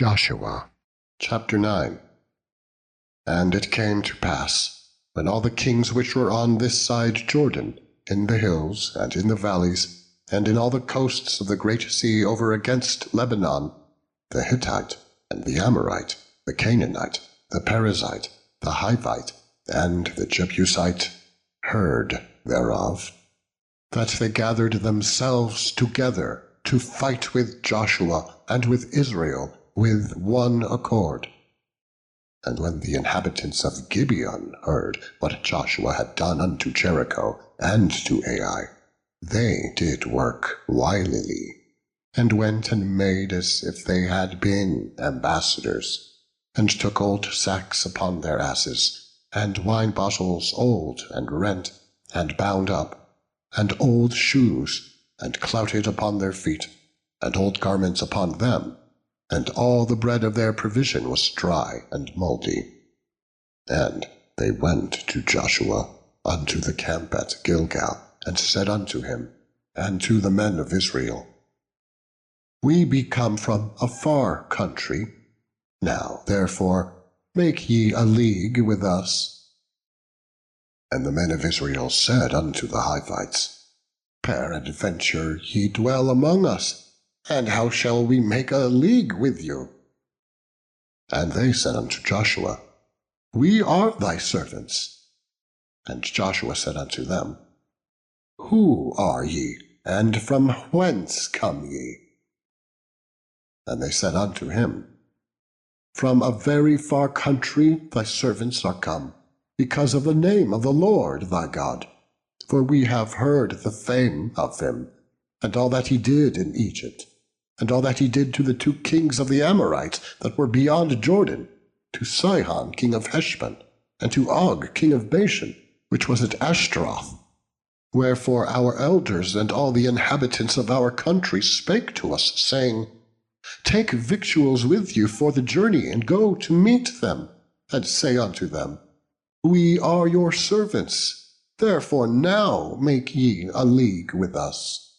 Joshua chapter 9. And it came to pass, when all the kings which were on this side Jordan, in the hills and in the valleys, and in all the coasts of the great sea over against Lebanon, the Hittite, and the Amorite, the Canaanite, the Perizzite, the Hivite, and the Jebusite, heard thereof, that they gathered themselves together to fight with Joshua and with Israel with one accord. And when the inhabitants of Gibeon heard what Joshua had done unto Jericho and to Ai, they did work wilily, and went and made as if they had been ambassadors, and took old sacks upon their asses, and wine bottles old and rent, and bound up, and old shoes, and clouted upon their feet, and old garments upon them, and all the bread of their provision was dry and mouldy. And they went to Joshua unto the camp at Gilgal, and said unto him, and to the men of Israel, We be come from a far country. Now therefore make ye a league with us. And the men of Israel said unto the Hivites, Peradventure ye dwell among us, and how shall we make a league with you? And they said unto Joshua, We are thy servants. And Joshua said unto them, Who are ye, and from whence come ye? And they said unto him, From a very far country thy servants are come, because of the name of the Lord thy God. For we have heard the fame of him, and all that he did in Egypt, and all that he did to the 2 kings of the Amorites that were beyond Jordan, to Sihon king of Heshbon, and to Og king of Bashan, which was at Ashtaroth. Wherefore our elders and all the inhabitants of our country spake to us, saying, Take victuals with you for the journey, and go to meet them, and say unto them, We are your servants, therefore now make ye a league with us.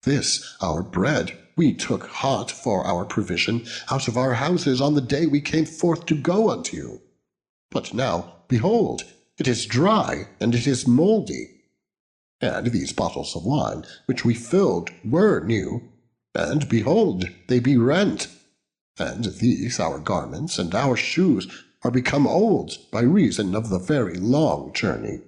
This our bread we took hot for our provision out of our houses on the day we came forth to go unto you. But now, behold, it is dry, and it is mouldy. And these bottles of wine which we filled were new, and behold, they be rent. And these our garments and our shoes are become old by reason of the very long journey.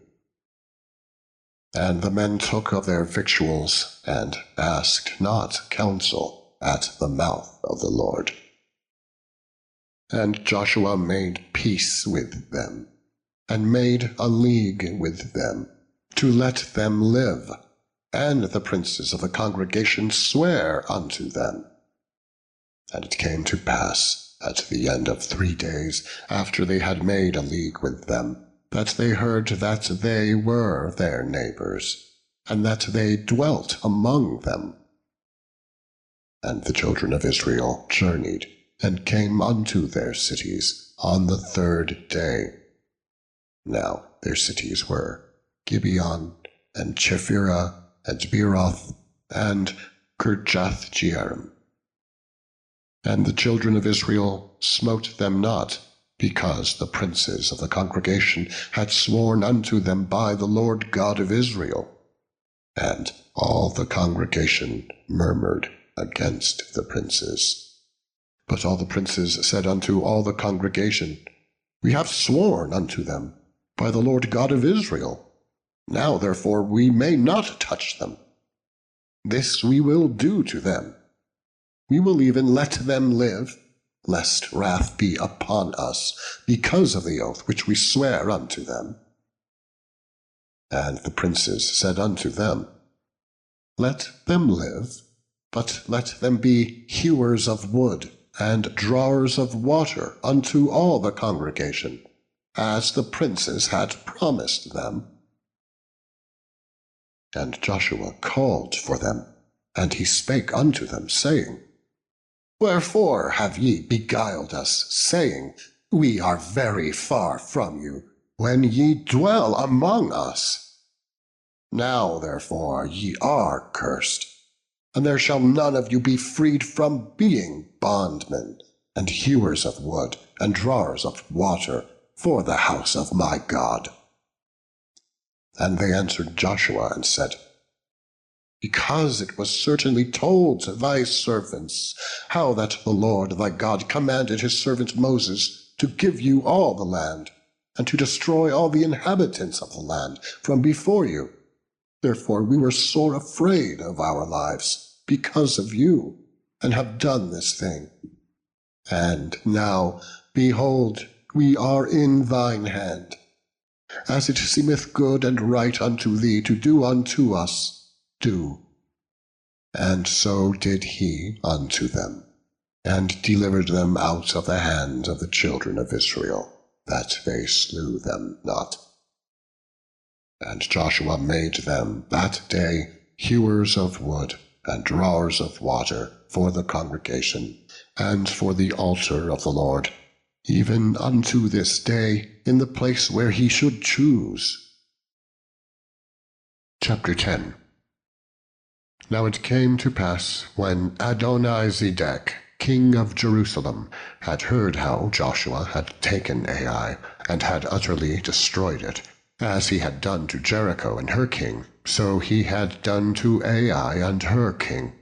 And the men took of their victuals, and asked not counsel at the mouth of the Lord. And Joshua made peace with them, and made a league with them, to let them live, and the princes of the congregation swear unto them. And it came to pass, at the end of 3 days, after they had made a league with them, that they heard that they were their neighbors, and that they dwelt among them. And the children of Israel journeyed, and came unto their cities on the 3rd day. Now their cities were Gibeon, and Chephirah, and Beeroth, and Kirjath-jearim. And the children of Israel smote them not, because the princes of the congregation had sworn unto them by the Lord God of Israel. And all the congregation murmured against the princes. But all the princes said unto all the congregation, We have sworn unto them by the Lord God of Israel. Now therefore we may not touch them. This we will do to them. We will even let them live, lest wrath be upon us, because of the oath which we swear unto them. And the princes said unto them, Let them live, but let them be hewers of wood, and drawers of water unto all the congregation, as the princes had promised them. And Joshua called for them, and he spake unto them, saying, Wherefore have ye beguiled us, saying, We are very far from you, when ye dwell among us? Now therefore ye are cursed, and there shall none of you be freed from being bondmen, and hewers of wood, and drawers of water, for the house of my God. And they answered Joshua and said, Because it was certainly told to thy servants, how that the Lord thy God commanded his servant Moses to give you all the land, and to destroy all the inhabitants of the land from before you. Therefore we were sore afraid of our lives because of you, and have done this thing. And now, behold, we are in thine hand. As it seemeth good and right unto thee to do unto us, do. And so did he unto them, and delivered them out of the hand of the children of Israel, that they slew them not. And Joshua made them that day hewers of wood, and drawers of water for the congregation, and for the altar of the Lord, even unto this day, in the place where he should choose. Chapter 10. Now it came to pass, when Adonizedek, king of Jerusalem, had heard how Joshua had taken Ai, and had utterly destroyed it, as he had done to Jericho and her king, so he had done to Ai and her king,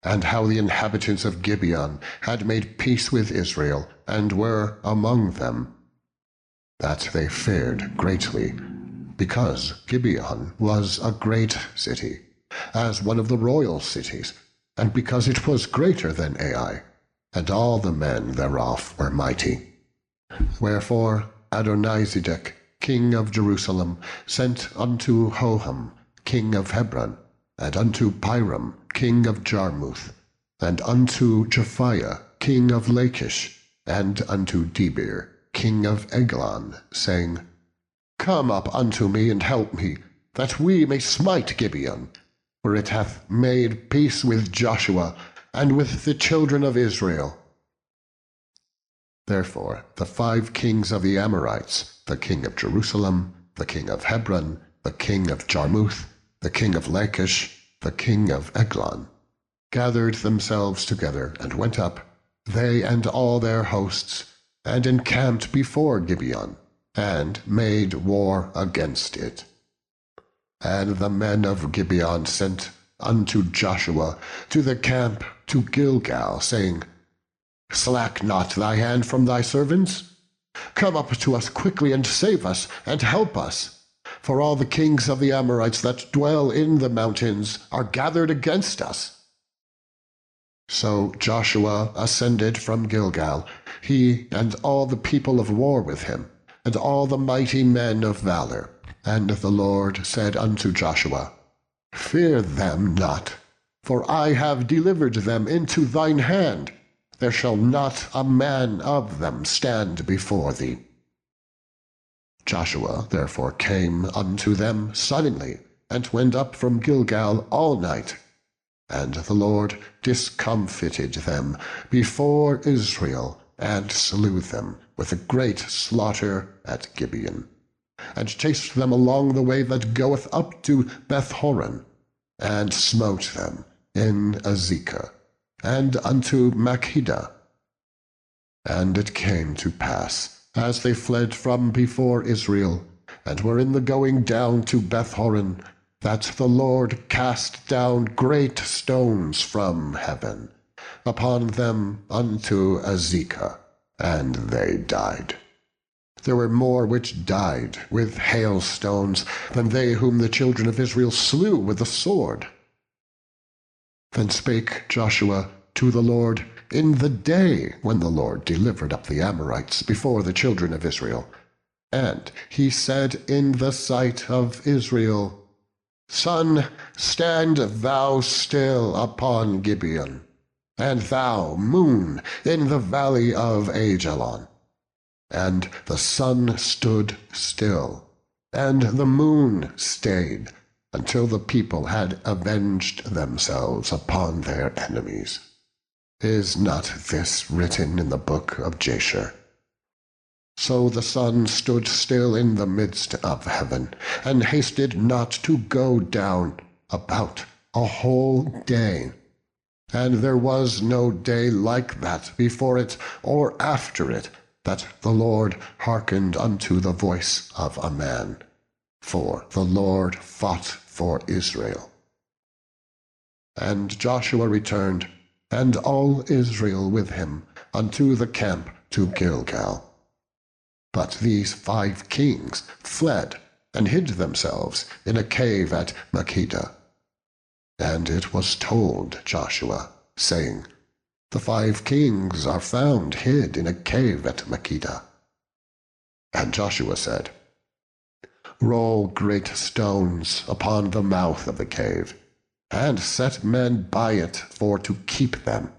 and how the inhabitants of Gibeon had made peace with Israel, and were among them, that they fared greatly, because Gibeon was a great city, as one of the royal cities, and because it was greater than Ai, and all the men thereof were mighty. Wherefore Adonizedek, king of Jerusalem, sent unto Hoham, king of Hebron, and unto Piram, king of Jarmuth, and unto Japhiah, king of Lachish, and unto Debir, king of Eglon, saying, Come up unto me and help me, that we may smite Gibeon, for it hath made peace with Joshua and with the children of Israel. Therefore the 5 kings of the Amorites, the king of Jerusalem, the king of Hebron, the king of Jarmuth, the king of Lachish, the king of Eglon, gathered themselves together and went up, they and all their hosts, and encamped before Gibeon, and made war against it. And the men of Gibeon sent unto Joshua to the camp to Gilgal, saying, Slack not thy hand from thy servants. Come up to us quickly, and save us, and help us. For all the kings of the Amorites that dwell in the mountains are gathered against us. So Joshua ascended from Gilgal, he and all the people of war with him, and all the mighty men of valor. And the Lord said unto Joshua, Fear them not, for I have delivered them into thine hand. There shall not a man of them stand before thee. Joshua therefore came unto them suddenly, and went up from Gilgal all night. And the Lord discomfited them before Israel, and slew them with a great slaughter at Gibeon, and chased them along the way that goeth up to Bethhoron, and smote them in Azekah, and unto Makkedah. And it came to pass, as they fled from before Israel, and were in the going down to Bethhoron, that the Lord cast down great stones from heaven upon them unto Azekah, and they died. There were more which died with hailstones than they whom the children of Israel slew with the sword. Then spake Joshua to the Lord in the day when the Lord delivered up the Amorites before the children of Israel. And he said in the sight of Israel, Sun, stand thou still upon Gibeon, and thou, moon, in the valley of Ajalon. And the sun stood still, and the moon stayed, until the people had avenged themselves upon their enemies. Is not this written in the book of Jasher? So the sun stood still in the midst of heaven, and hasted not to go down about a whole day. and there was no day like that before it or after it, that the Lord hearkened unto the voice of a man. For the Lord fought for Israel. And Joshua returned, and all Israel with him, unto the camp to Gilgal. But these 5 kings fled, and hid themselves in a cave at Makkedah. And it was told Joshua, saying, The 5 kings are found hid in a cave at Makkedah. And Joshua said, Roll great stones upon the mouth of the cave, and set men by it for to keep them.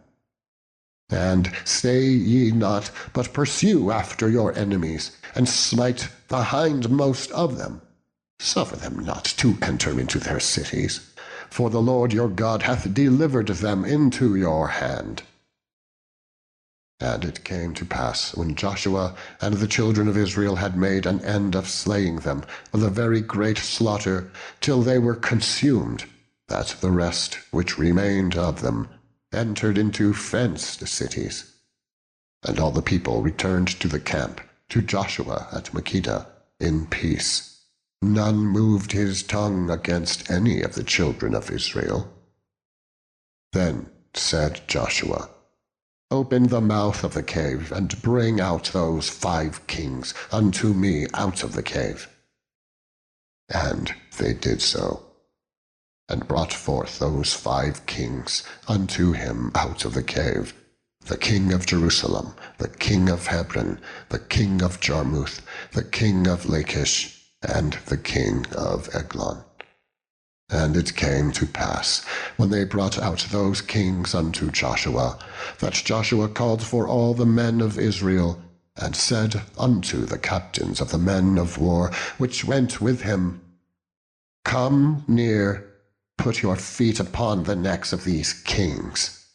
And stay ye not, but pursue after your enemies, and smite the hindmost of them. Suffer them not to enter into their cities, for the Lord your God hath delivered them into your hand. And it came to pass, when Joshua and the children of Israel had made an end of slaying them with a very great slaughter, till they were consumed, that the rest which remained of them entered into fenced cities. And all the people returned to the camp to Joshua at Makkedah in peace. None moved his tongue against any of the children of Israel. Then said Joshua, Open the mouth of the cave, and bring out those 5 kings unto me out of the cave. And they did so, and brought forth those 5 kings unto him out of the cave, the king of Jerusalem, the king of Hebron, the king of Jarmuth, the king of Lachish, and the king of Eglon. And it came to pass, when they brought out those kings unto Joshua, that Joshua called for all the men of Israel, and said unto the captains of the men of war which went with him, Come near, put your feet upon the necks of these kings.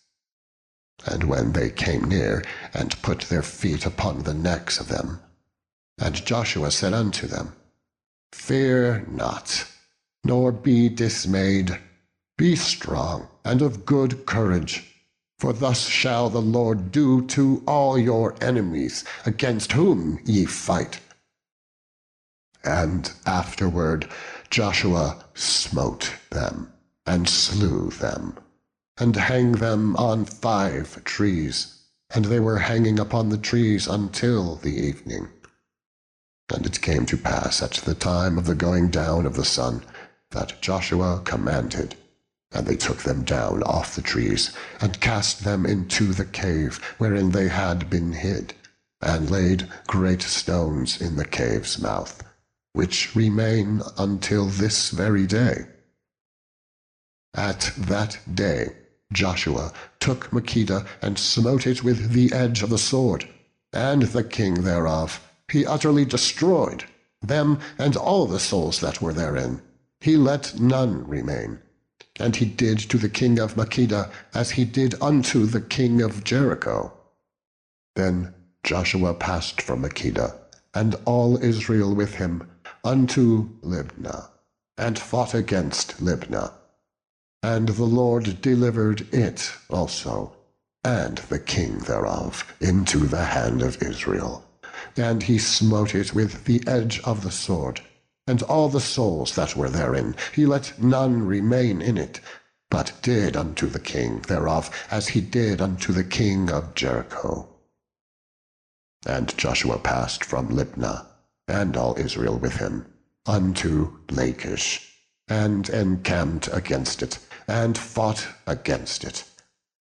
And when they came near, and put their feet upon the necks of them, and Joshua said unto them, Fear not, nor be dismayed. Be strong and of good courage, for thus shall the Lord do to all your enemies against whom ye fight. And afterward Joshua smote them, and slew them, and hanged them on 5 trees, and they were hanging upon the trees until the evening. And it came to pass at the time of the going down of the sun, that Joshua commanded, and they took them down off the trees, and cast them into the cave wherein they had been hid, and laid great stones in the cave's mouth, which remain until this very day. At that day Joshua took Makkedah, and smote it with the edge of the sword, and the king thereof he utterly destroyed, them and all the souls that were therein. He let none remain. And he did to the king of Makkedah as he did unto the king of Jericho. Then Joshua passed from Makkedah, and all Israel with him, unto Libnah, and fought against Libnah. And the Lord delivered it also, and the king thereof, into the hand of Israel. And he smote it with the edge of the sword, and all the souls that were therein. He let none remain in it, but did unto the king thereof as he did unto the king of Jericho. And Joshua passed from Libnah, and all Israel with him, unto Lachish, and encamped against it, and fought against it.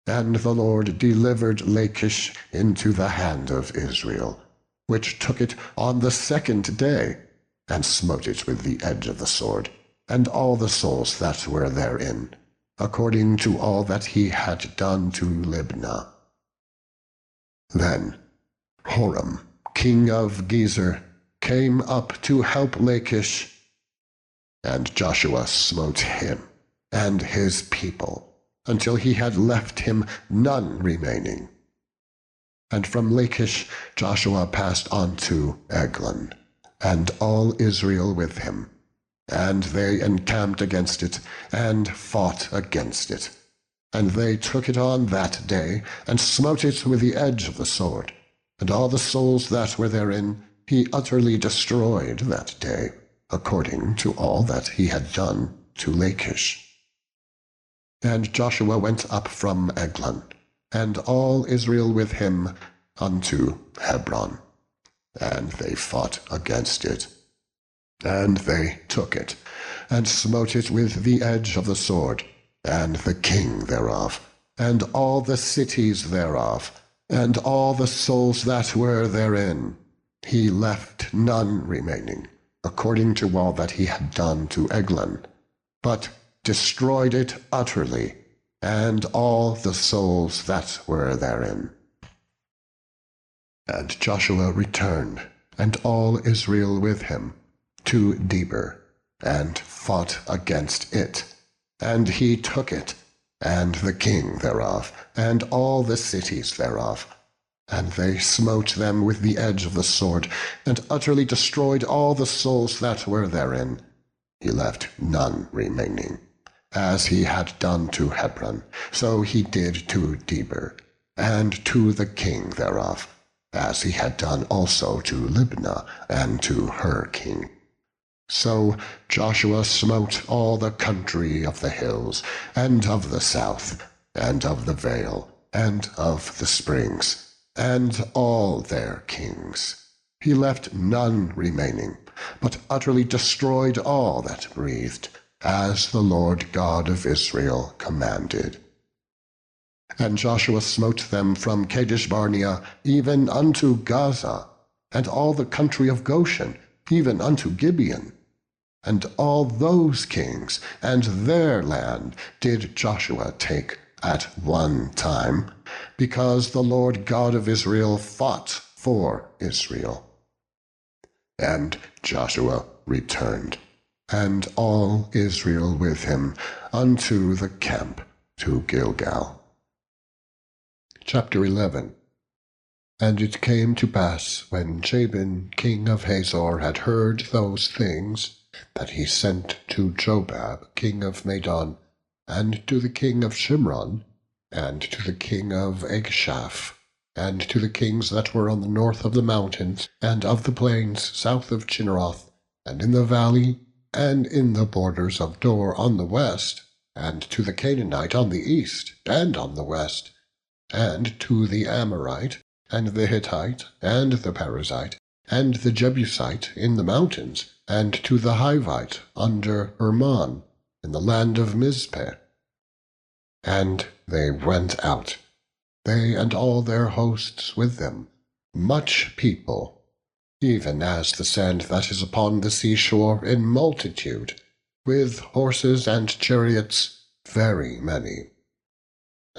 And the Lord delivered Lachish into the hand of Israel, which took it on the 2nd day, and smote it with the edge of the sword, and all the souls that were therein, according to all that he had done to Libnah. Then Horam, king of Gezer, came up to help Lachish, and Joshua smote him and his people, until he had left him none remaining. And from Lachish Joshua passed on to Eglon, and all Israel with him, and they encamped against it, and fought against it. And they took it on that day, and smote it with the edge of the sword. And all the souls that were therein he utterly destroyed that day, according to all that he had done to Lachish. And Joshua went up from Eglon, and all Israel with him, unto Hebron. And they fought against it. And they took it, and smote it with the edge of the sword, and the king thereof, and all the cities thereof, and all the souls that were therein. He left none remaining, according to all that he had done to Eglon, but destroyed it utterly, and all the souls that were therein. And Joshua returned, and all Israel with him, to Debir, and fought against it. And he took it, and the king thereof, and all the cities thereof. And they smote them with the edge of the sword, and utterly destroyed all the souls that were therein. He left none remaining. As he had done to Hebron, so he did to Debir, and to the king thereof, as he had done also to Libnah, and to her king. So Joshua smote all the country of the hills, and of the south, and of the vale, and of the springs, and all their kings. He left none remaining, but utterly destroyed all that breathed, as the Lord God of Israel commanded. And Joshua smote them from Kadesh Barnea even unto Gaza, and all the country of Goshen, even unto Gibeon. And all those kings and their land did Joshua take at one time, because the Lord God of Israel fought for Israel. And Joshua returned, and all Israel with him, unto the camp to Gilgal. Chapter 11. And it came to pass, when Jabin king of Hazor had heard those things, that he sent to Jobab king of Madon, and to the king of Shimron, and to the king of Achshaph, and to the kings that were on the north of the mountains, and of the plains south of Chinneroth, and in the valley, and in the borders of Dor on the west, and to the Canaanite on the east, and on the west, and to the Amorite, and the Hittite, and the Perizzite, and the Jebusite in the mountains, and to the Hivite under Hermon, in the land of Mizpeh. And they went out, they and all their hosts with them, much people, even as the sand that is upon the seashore in multitude, with horses and chariots very many.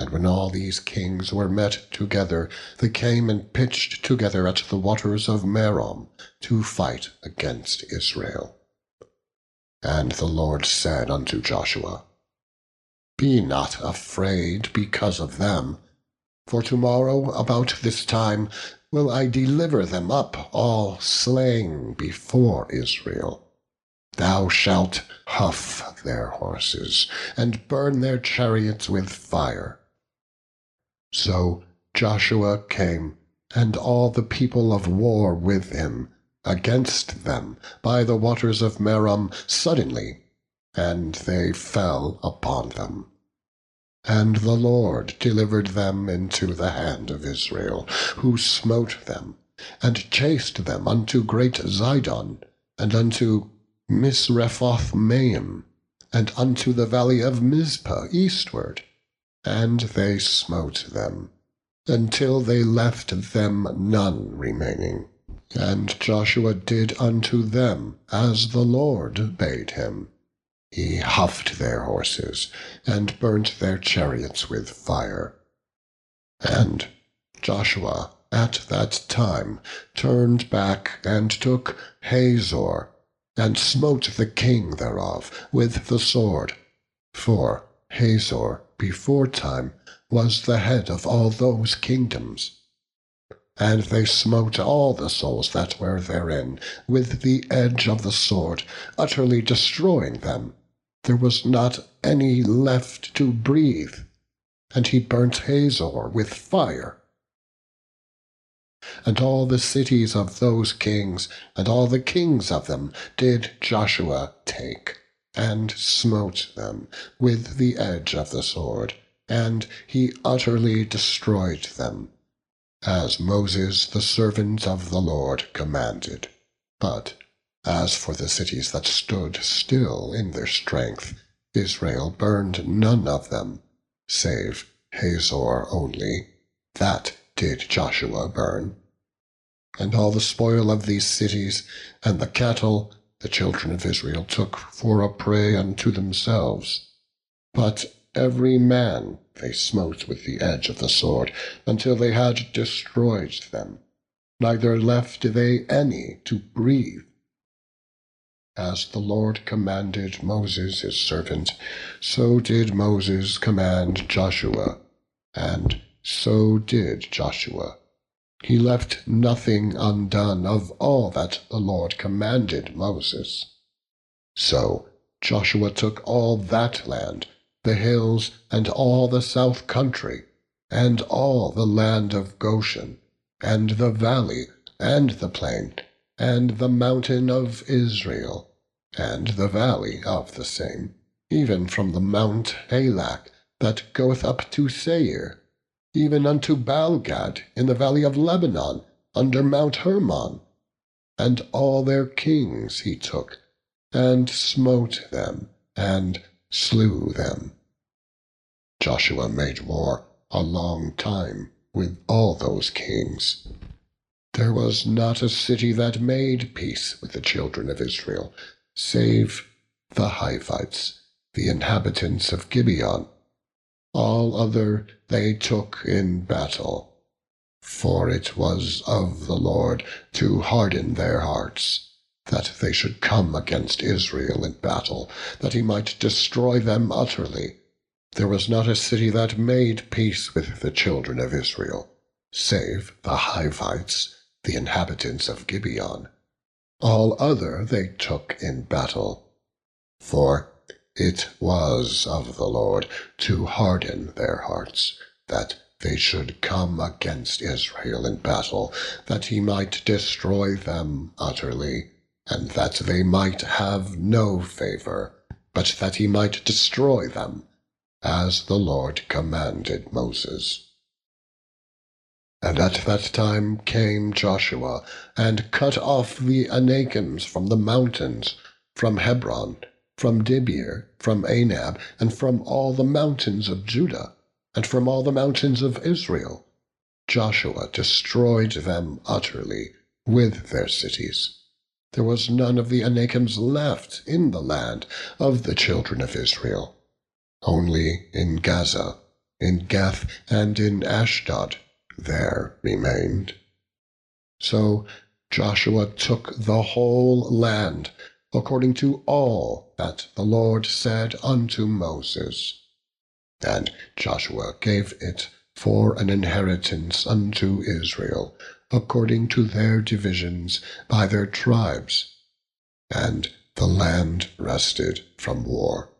And when all these kings were met together, they came and pitched together at the waters of Merom to fight against Israel. And the Lord said unto Joshua, Be not afraid because of them, for tomorrow about this time will I deliver them up all slain before Israel. Thou shalt huff their horses, and burn their chariots with fire. So Joshua came, and all the people of war with him, against them by the waters of Merom suddenly, and they fell upon them. And the Lord delivered them into the hand of Israel, who smote them, and chased them unto great Zidon, and unto Misrephoth Maim, and unto the valley of Mizpah eastward. And they smote them, until they left them none remaining. And Joshua did unto them as the Lord bade him. He huffed their horses, and burnt their chariots with fire. And Joshua at that time turned back, and took Hazor, and smote the king thereof with the sword. For Hazor beforetime was the head of all those kingdoms. And they smote all the souls that were therein with the edge of the sword, utterly destroying them. There was not any left to breathe. and he burnt Hazor with fire. And all the cities of those kings, and all the kings of them, did Joshua take, and smote them with the edge of the sword, and he utterly destroyed them, as Moses the servant of the Lord commanded. But as for the cities that stood still in their strength, Israel burned none of them, save Hazor only; that did Joshua burn. And all the spoil of these cities, and the cattle, the children of Israel took for a prey unto themselves. But every man they smote with the edge of the sword, until they had destroyed them, neither left they any to breathe. As the Lord commanded Moses his servant, so did Moses command Joshua, and so did Joshua. He left nothing undone of all that the Lord commanded Moses. So Joshua took all that land, the hills, and all the south country, and all the land of Goshen, and the valley, and the plain, and the mountain of Israel, and the valley of the same, even from the mount Halak, that goeth up to Seir, even unto Baalgad in the valley of Lebanon, under Mount Hermon. And all their kings he took, and smote them, and slew them. Joshua made war a long time with all those kings. There was not a city that made peace with the children of Israel, save the Hivites, the inhabitants of Gibeon. All other they took in battle. For it was of the Lord to harden their hearts, that they should come against Israel in battle, that he might destroy them utterly. There was not a city that made peace with the children of Israel, save the Hivites, the inhabitants of Gibeon. All other they took in battle. For it was of the Lord to harden their hearts, that they should come against Israel in battle, that he might destroy them utterly, and that they might have no favor, but that he might destroy them, as the Lord commanded Moses. And at that time came Joshua, and cut off the Anakims from the mountains, from Hebron, from Dibir, from Anab, and from all the mountains of Judah, and from all the mountains of Israel. Joshua destroyed them utterly, with their cities. There was none of the Anakims left in the land of the children of Israel. Only in Gaza, in Gath, and in Ashdod there remained. So Joshua took the whole land, according to all that the Lord said unto Moses. And Joshua gave it for an inheritance unto Israel, according to their divisions by their tribes. And the land rested from war.